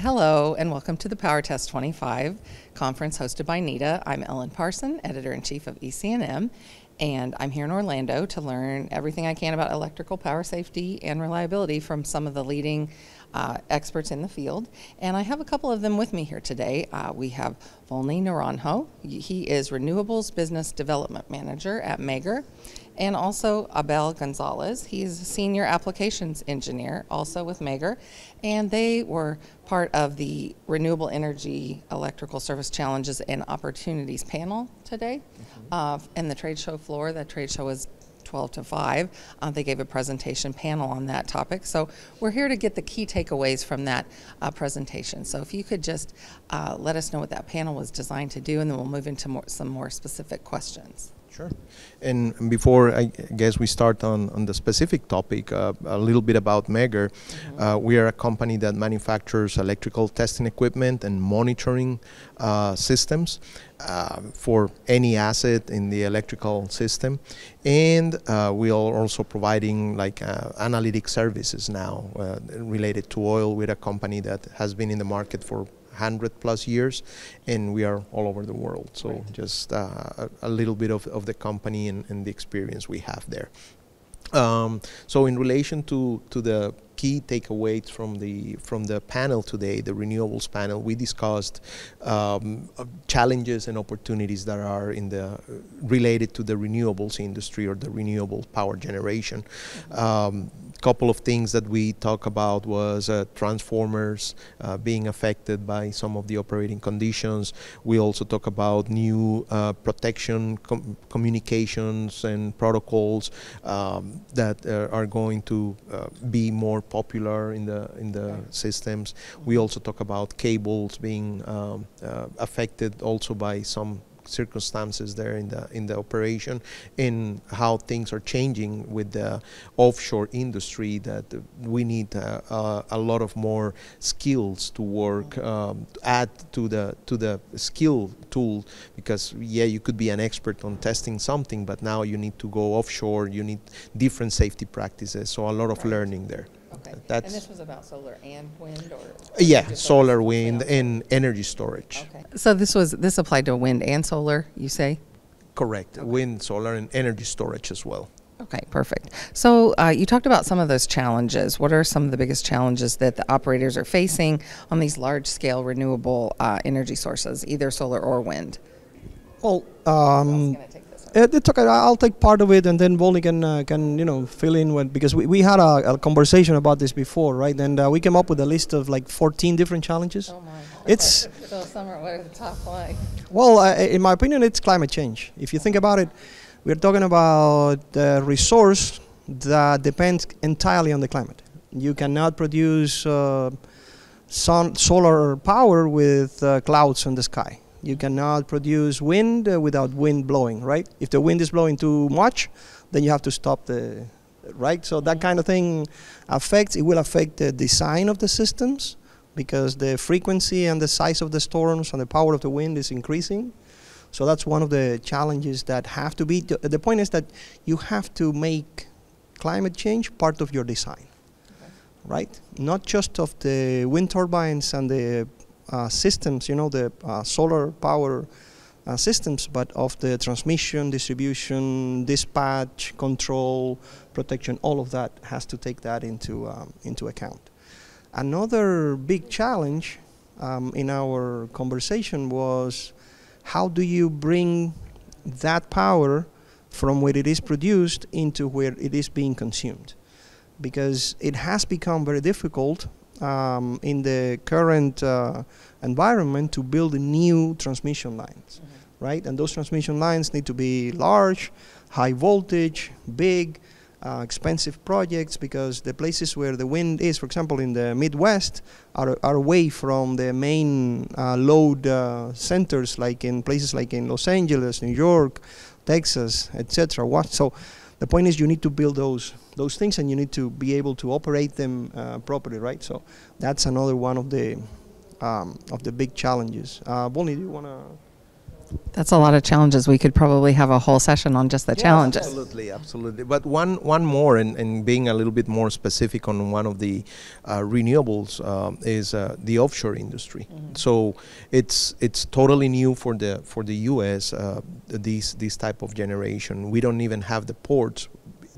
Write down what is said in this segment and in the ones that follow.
Hello and welcome to the PowerTest 25 conference hosted by NETA. I'm Ellen Parson, Editor-in-Chief of EC&M, and I'm here in Orlando to learn everything I can about electrical power safety and reliability from some of the leading experts in the field. And I have a couple of them with me here today. We have Volney Naranjo. He is Renewables Business Development Manager at Meggers. And also Abel Gonzalez. He's a Senior Applications Engineer, also with Meggers. And they were part of the Renewable Energy Electrical Service Challenges and Opportunities panel today. In the trade show floor. That trade show was 12 to 5. They gave a presentation panel on that topic. So we're here to get the key takeaways from that presentation. So if you could just let us know what that panel was designed to do, and then we'll move into some more specific questions. Sure. And before I guess we start on the specific topic, a little bit about Meggers. We are a company that manufactures electrical testing equipment and monitoring systems for any asset in the electrical system. And we are also providing like analytic services now related to oil with a company that has been in the market for 100+ years, and we are all over the world. So right. Just a little bit of the company and the experience we have there. So in relation to the key takeaways from the panel today, the renewables panel, we discussed challenges and opportunities that are related to the renewables industry or the renewable power generation. Couple of things that we talk about was transformers being affected by some of the operating conditions. We also talk about new protection communications and protocols that are going to be more popular in the systems. We also talk about cables being affected also by some circumstances there in the operation, and how things are changing with the offshore industry, that we need a lot of more skills to work, to add to the skill tool, because yeah, you could be an expert on testing something, but now you need to go offshore, you need different safety practices, so a lot of learning there. Okay. And this was about solar and wind, or? Yeah, solar, wind, and energy storage. Okay. So this applied to wind and solar, you say? Correct. Okay. Wind, solar, and energy storage as well. Okay, perfect. So you talked about some of those challenges. What are some of the biggest challenges that the operators are facing on these large-scale renewable energy sources, either solar or wind? Well, it's okay. I'll take part of it, and then Volney can fill in because we had a conversation about this before, right? And we came up with a list of like 14 different challenges. Oh my! It's so summer. What are the top five? Well, in my opinion, it's climate change. If you think about it, we're talking about a resource that depends entirely on the climate. You cannot produce solar power with clouds in the sky. You cannot produce wind without wind blowing, right? If the wind is blowing too much, then you have to stop right? So that kind of thing will affect the design of the systems, because the frequency and the size of the storms and the power of the wind is increasing. So that's one of the challenges that have to be. The point is that you have to make climate change part of your design, right? Not just of the wind turbines and the systems, the solar power systems, but of the transmission, distribution, dispatch, control, protection. All of that has to take that into account. Another big challenge in our conversation was, how do you bring that power from where it is produced into where it is being consumed? Because it has become very difficult in the current environment to build new transmission lines, right? And those transmission lines need to be large, high voltage, big, expensive projects, because the places where the wind is, for example, in the Midwest, are away from the main load centers, like in places like in Los Angeles, New York, Texas, etc. So the point is, you need to build those things, and you need to be able to operate them properly, right? So that's another one of the big challenges. Volney, do you want to? That's a lot of challenges. We could probably have a whole session on just the challenges. Absolutely, absolutely. But one more, and being a little bit more specific on one of the renewables is the offshore industry. So it's totally new for the U.S. This type of generation. We don't even have the ports.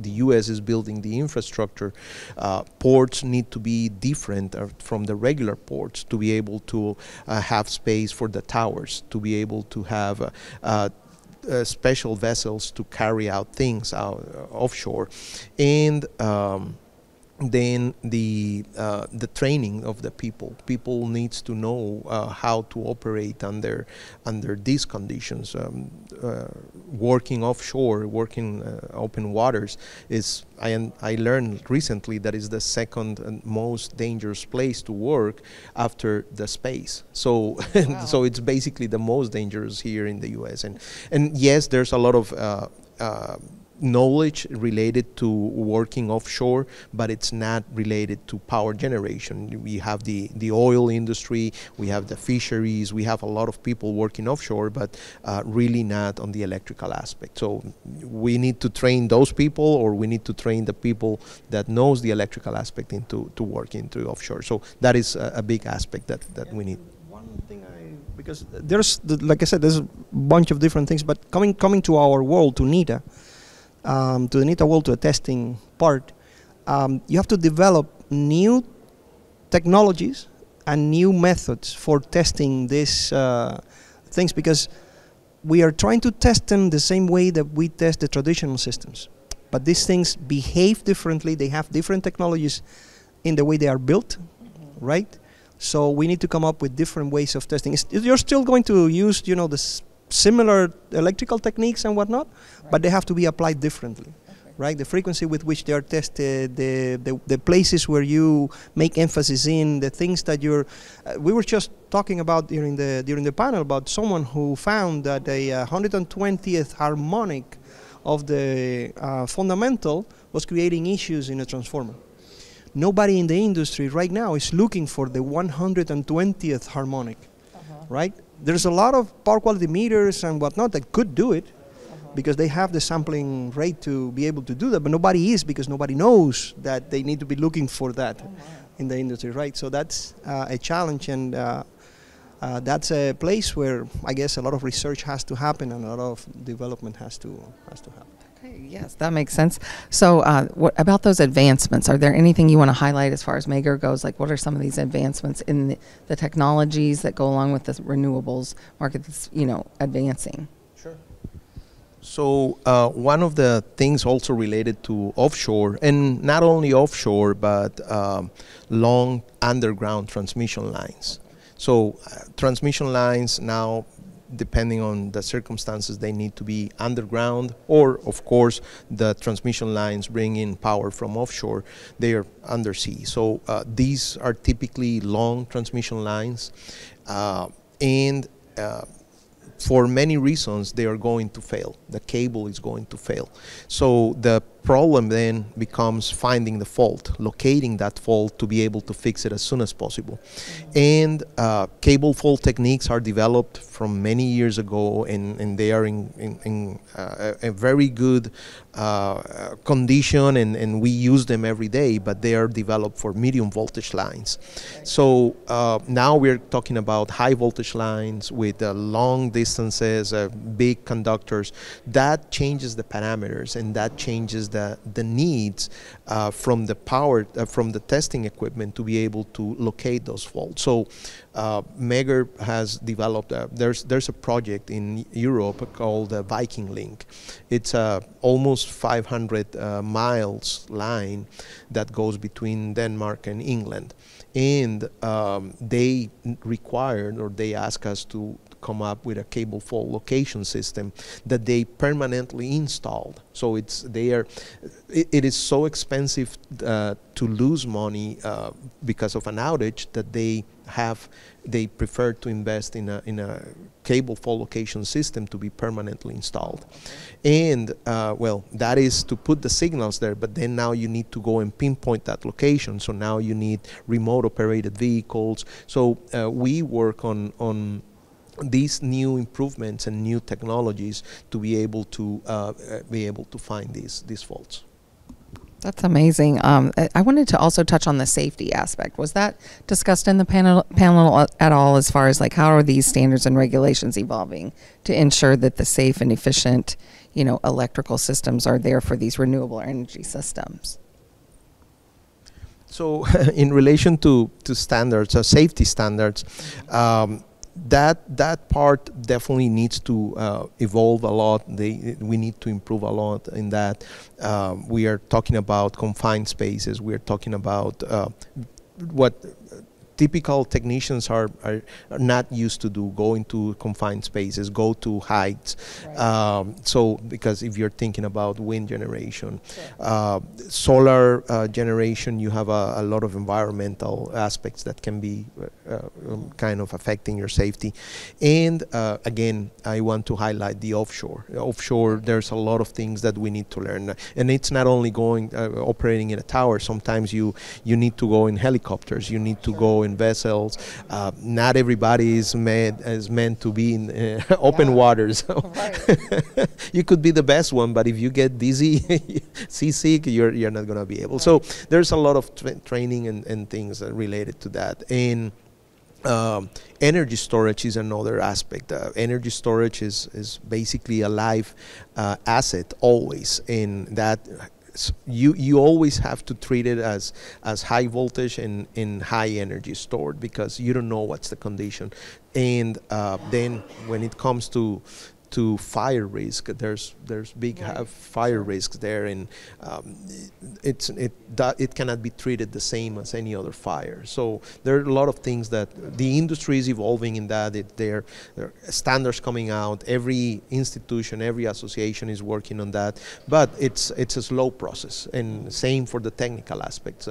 The U.S. is building the infrastructure. Ports need to be different from the regular ports to be able to have space for the towers, to be able to have special vessels to carry out things offshore, and then the training of the people. People needs to know how to operate under these conditions. Working offshore, working open waters is, I learned recently that is the second most dangerous place to work after the space. So Wow. so it's basically the most dangerous here in the U.S. And yes, there's a lot of knowledge related to working offshore, but it's not related to power generation. We have the oil industry, we have the fisheries, we have a lot of people working offshore, but really not on the electrical aspect. So we need to train those people, or we need to train the people that knows the electrical aspect to work into offshore. So that is a big aspect that we need. One thing because there's, like I said, there's a bunch of different things, but coming to our world, to NETA, to the NETA world, to the testing part, you have to develop new technologies and new methods for testing these things, because we are trying to test them the same way that we test the traditional systems. But these things behave differently. They have different technologies in the way they are built, right? So we need to come up with different ways of testing. You're still going to use, the similar electrical techniques and whatnot, right, but they have to be applied differently, right? The frequency with which they are tested, the places where you make emphasis in, the things that you're. We were just talking about during the panel about someone who found that a 120th harmonic of the fundamental was creating issues in a transformer. Nobody in the industry right now is looking for the 120th harmonic, right? There's a lot of power quality meters and whatnot that could do it, because they have the sampling rate to be able to do that, but nobody is, because nobody knows that they need to be looking for that in the industry, right? So that's a challenge, and that's a place where I guess a lot of research has to happen and a lot of development has to happen. Okay, yes, that makes sense. So what about those advancements? Are there anything you want to highlight as far as Meggers goes? Like, what are some of these advancements in the technologies that go along with the renewables market that's, advancing? Sure. So one of the things also related to offshore, and not only offshore, but long underground transmission lines. So transmission lines now, depending on the circumstances, they need to be underground, or of course the transmission lines bring in power from offshore, they are undersea. So these are typically long transmission lines, and for many reasons they are going to fail. The cable is going to fail. So the problem then becomes finding the fault, locating that fault to be able to fix it as soon as possible. And cable fault techniques are developed from many years ago, and they are in a very good condition, and we use them every day, but they are developed for medium voltage lines. So now we're talking about high voltage lines with long distances, big conductors. That changes the parameters, and that changes the needs from the power, from the testing equipment to be able to locate those faults. So Meggers has developed, there's a project in Europe called the Viking Link. It's a almost 500 miles line that goes between Denmark and England. And they required, or they asked us to come up with a cable fault location system that they permanently installed. So it is so expensive to lose money because of an outage that they prefer to invest in a cable fault location system to be permanently installed. And well, that is to put the signals there, but then now you need to go and pinpoint that location. So now you need remote operated vehicles. So we work on these new improvements and new technologies to be able to find these faults. That's amazing. I wanted to also touch on the safety aspect. Was that discussed in the panel at all, as far as like how are these standards and regulations evolving to ensure that the safe and efficient, electrical systems are there for these renewable energy systems? So in relation to standards, safety standards, that part definitely needs to evolve a lot. We need to improve a lot in that. We are talking about confined spaces. We are talking about what typical technicians are not used to do, go into confined spaces, go to heights. Right. So because if you're thinking about wind generation, sure. Solar generation, you have a lot of environmental aspects that can be kind of affecting your safety. And again, I want to highlight the offshore. Offshore, there's a lot of things that we need to learn. And it's not only going operating in a tower. Sometimes you need to go in helicopters. You need to go in vessels. Not everybody is meant to be in open waters. Right. You could be the best one, but if you get dizzy, seasick, you're not going to be able. Right. So there's a lot of training and things related to that. And energy storage is another aspect. Energy storage is basically a live asset always, in that you always have to treat it as high voltage and high energy stored, because you don't know what's the condition. And then when it comes to fire risk, there's big fire risks there, and it cannot be treated the same as any other fire. So there are a lot of things that the industry is evolving in that. There are standards coming out. Every institution, every association is working on that, but it's a slow process, and same for the technical aspects.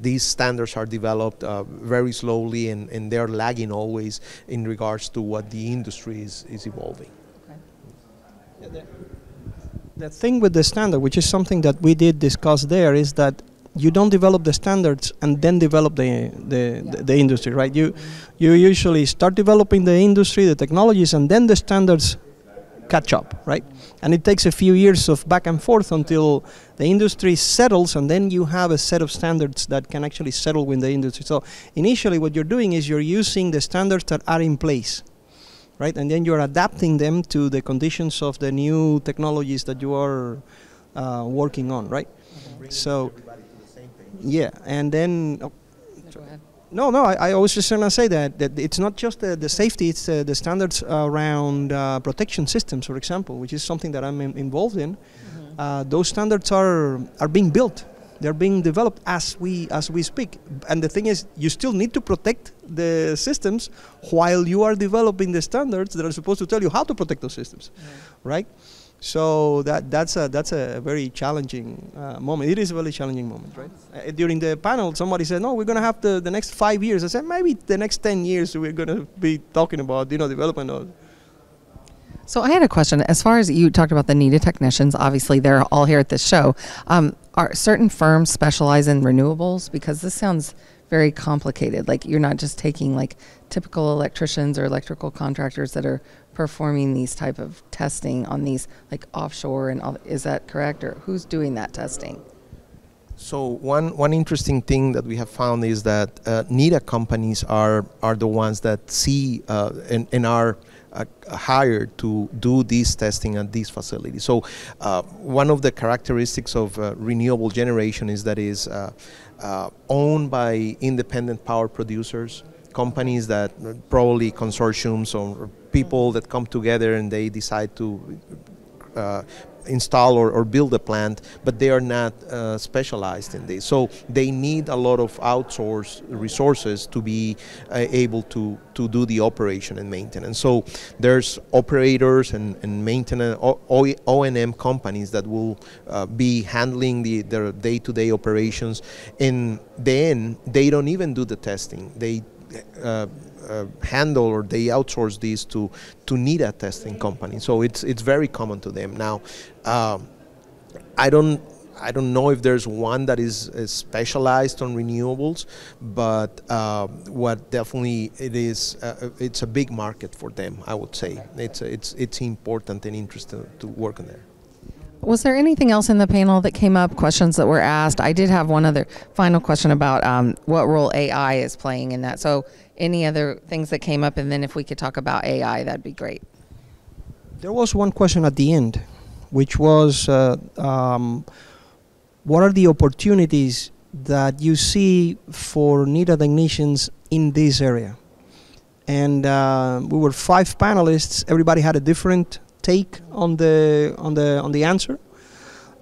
These standards are developed very slowly, and they're lagging always in regards to what the industry is evolving. The thing with the standard, which is something that we did discuss there, is that you don't develop the standards and then develop the industry, right? You usually start developing the industry, the technologies, and then the standards catch up, right? And it takes a few years of back and forth until the industry settles, and then you have a set of standards that can actually settle with the industry. So initially what you're doing is you're using the standards that are in place, right? And then you're adapting them to the conditions of the new technologies that you are working on, right? So, yeah, and then... No, I was just going to say that it's not just the safety, it's the standards around protection systems, for example, which is something that I'm involved in. Mm-hmm. Those standards are being built. They're being developed as we speak. And the thing is, you still need to protect the systems while you are developing the standards that are supposed to tell you how to protect those systems, right? So that's a very challenging moment. It is a very challenging moment, right? During the panel, somebody said, no, we're going to have the next 5 years. I said, maybe the next 10 years we're going to be talking about, development of. So I had a question. As far as you talked about the NETA technicians, obviously they're all here at this show. Are certain firms specialize in renewables? Because this sounds very complicated. Like you're not just taking like typical electricians or electrical contractors that are performing these type of testing on these like offshore and all. Is that correct? Or who's doing that testing? So one interesting thing that we have found is that NETA companies are the ones that see and are hired to do this testing at these facilities. So one of the characteristics of renewable generation is that is owned by independent power producers, companies that probably consortiums or people that come together and they decide to install or build a plant, but they are not specialized in this. So they need a lot of outsourced resources to be able to do the operation and maintenance. So there's operators and maintenance, O&M companies that will be handling their day-to-day operations, and then they don't even do the testing. They handle or they outsource these to NETA testing companies. So it's very common to them. Now, I I don't know if there's one that is specialized on renewables, but what definitely it is, it's a big market for them, I would say. It's important and interesting to work on there. Was there anything else in the panel that came up, questions that were asked? I did have one other final question about what role AI is playing in that. So any other things that came up, and then if we could talk about AI, that'd be great. There was one question at the end, which was what are the opportunities that you see for NETA technicians in this area? And we were 5 panelists. Everybody had a different take on the answer.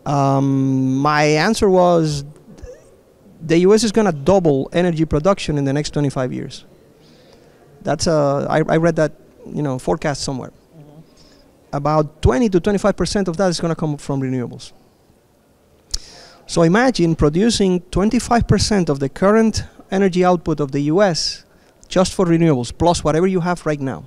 My answer was the U.S. is going to double energy production in the next 25 years. That's I read that forecast somewhere. About 20 to 25% of that is going to come from renewables. So imagine producing 25% of the current energy output of the U.S. just for renewables, plus whatever you have right now.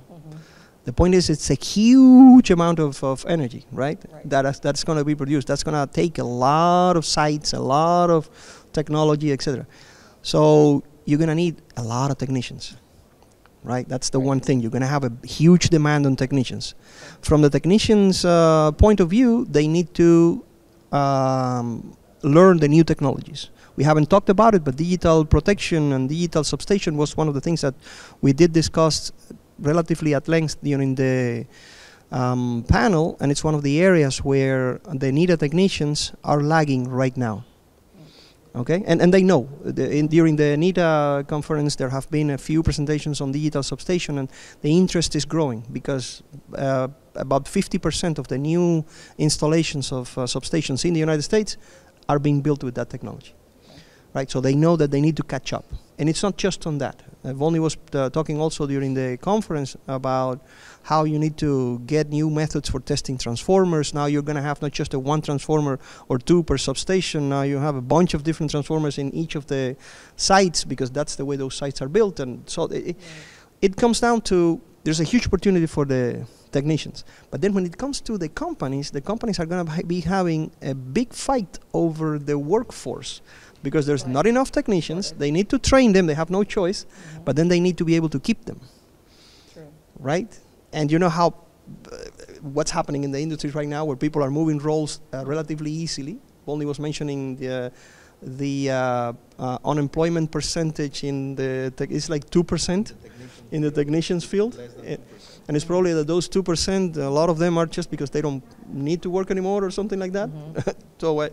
The point is, it's a huge amount of energy, right? That's going to be produced. That's going to take a lot of sites, a lot of technology, etc. So you're going to need a lot of technicians, right? That's the one thing. You're going to have a huge demand on technicians. From the technicians' point of view, they need to learn the new technologies. We haven't talked about it, but digital protection and digital substation was one of the things that we did discuss relatively at length during the panel, and it's one of the areas where the NETA technicians are lagging right now. Okay, and they know. During the NETA conference, there have been a few presentations on digital substation, and the interest is growing because about 50% of the new installations of substations in the United States are being built with that technology. Right, so they know that they need to catch up. And it's not just on that. Volney was talking also during the conference about how you need to get new methods for testing transformers. Now you're going to have not just a one transformer or 2 per substation. Now you have a bunch of different transformers in each of the sites because that's the way those sites are built. And so it comes down to there's a huge opportunity for the technicians. But then when it comes to the companies are going to be having a big fight over the workforce. Because there's not enough technicians, they need to train them, they have no choice, but then they need to be able to keep them. True. Right? And you know how what's happening in the industry right now where people are moving roles relatively easily. Volney was mentioning the unemployment percentage in the it's like 2% in the technicians field. And it's probably that those 2%, a lot of them are just because they don't need to work anymore or something like that. So.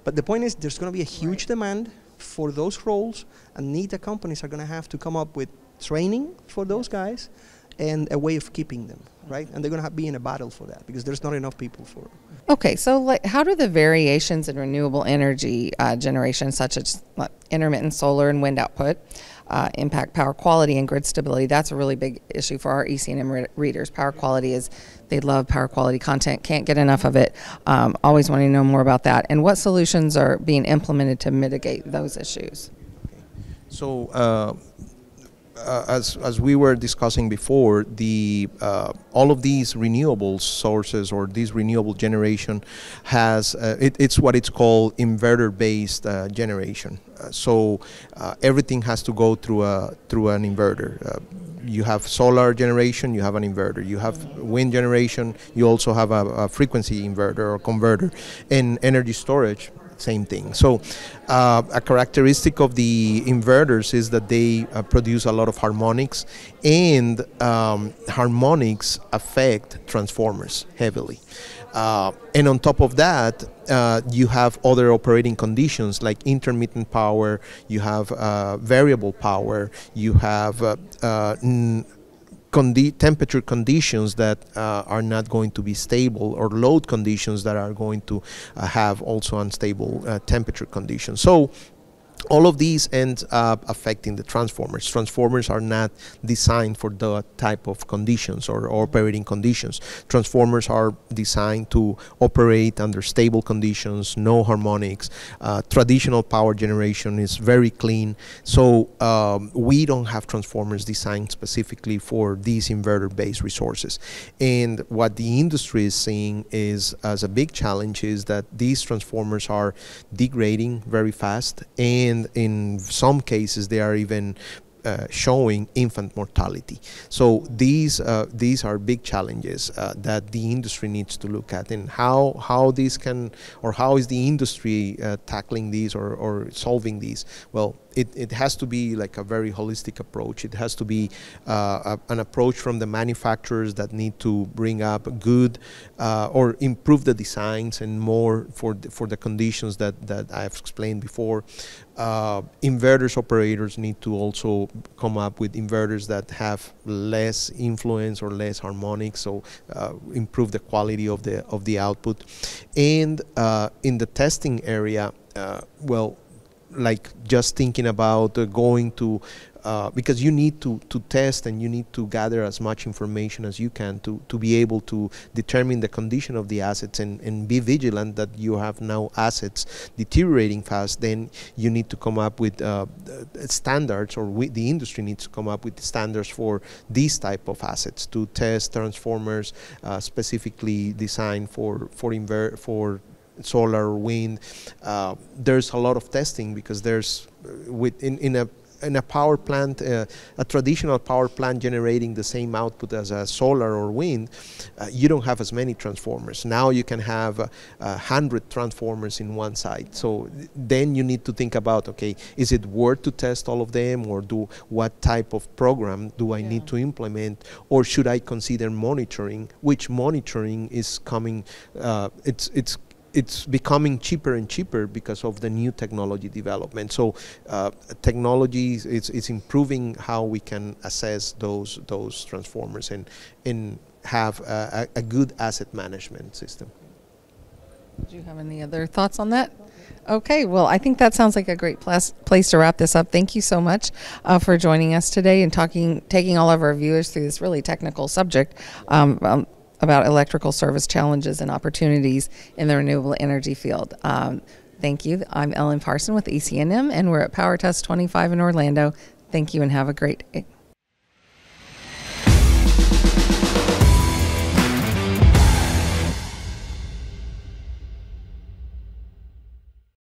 But the point is, there's going to be a huge demand for those roles, and NETA companies are going to have to come up with training for those guys and a way of keeping them, right? And they're going to be in a battle for that because there's not enough people for it. Okay, so how do the variations in renewable energy generation, such as intermittent solar and wind output, impact power quality and grid stability? That's a really big issue for our EC&M readers. Power quality is, they love power quality content, can't get enough of it, always wanting to know more about that. And what solutions are being implemented to mitigate those issues? So as we were discussing before, all of these renewable sources or this renewable generation has it's what it's called inverter-based generation. So everything has to go through an inverter. You have solar generation, you have an inverter. You have wind generation, you also have a frequency inverter or converter. And energy storage, same thing. So a characteristic of the inverters is that they produce a lot of harmonics, and harmonics affect transformers heavily. And on top of that, you have other operating conditions like intermittent power, you have variable power, you have temperature conditions that are not going to be stable, or load conditions that are going to have also unstable temperature conditions. So all of these end up affecting the transformers. Transformers are not designed for the type of conditions or operating conditions. Transformers are designed to operate under stable conditions, no harmonics. Traditional power generation is very clean. So we don't have transformers designed specifically for these inverter-based resources. And what the industry is seeing is, as a big challenge, is that these transformers are degrading very fast, and in some cases they are even showing infant mortality. So these are big challenges that the industry needs to look at, and how these can, or how is the industry tackling these or solving these? Well, it has to be like a very holistic approach. It has to be an approach from the manufacturers that need to bring up good or improve the designs and more for the conditions that I've explained before. Inverters operators need to also come up with inverters that have less influence or less harmonics, so improve the quality of the output. And in the testing area, well, like just thinking about going to, because you need to test and you need to gather as much information as you can to be able to determine the condition of the assets and be vigilant that you have now assets deteriorating fast. Then you need to come up with standards, or the industry needs to come up with standards for these type of assets to test transformers specifically designed for solar or wind. There's a lot of testing, because there's in a power plant, a traditional power plant generating the same output as a solar or wind, you don't have as many transformers. Now you can have 100 transformers in one site. So then you need to think about, okay, is it worth to test all of them, or what type of program do I need to implement, or should I consider monitoring? Which monitoring is coming? It's becoming cheaper and cheaper because of the new technology development. So technology it's improving how we can assess those transformers and have a good asset management system. Do you have any other thoughts on that? Okay, well, I think that sounds like a great place to wrap this up. Thank you so much for joining us today and taking all of our viewers through this really technical subject about electrical service challenges and opportunities in the renewable energy field. Thank you. I'm Ellen Parson with EC&M, and we're at PowerTest 25 in Orlando. Thank you, and have a great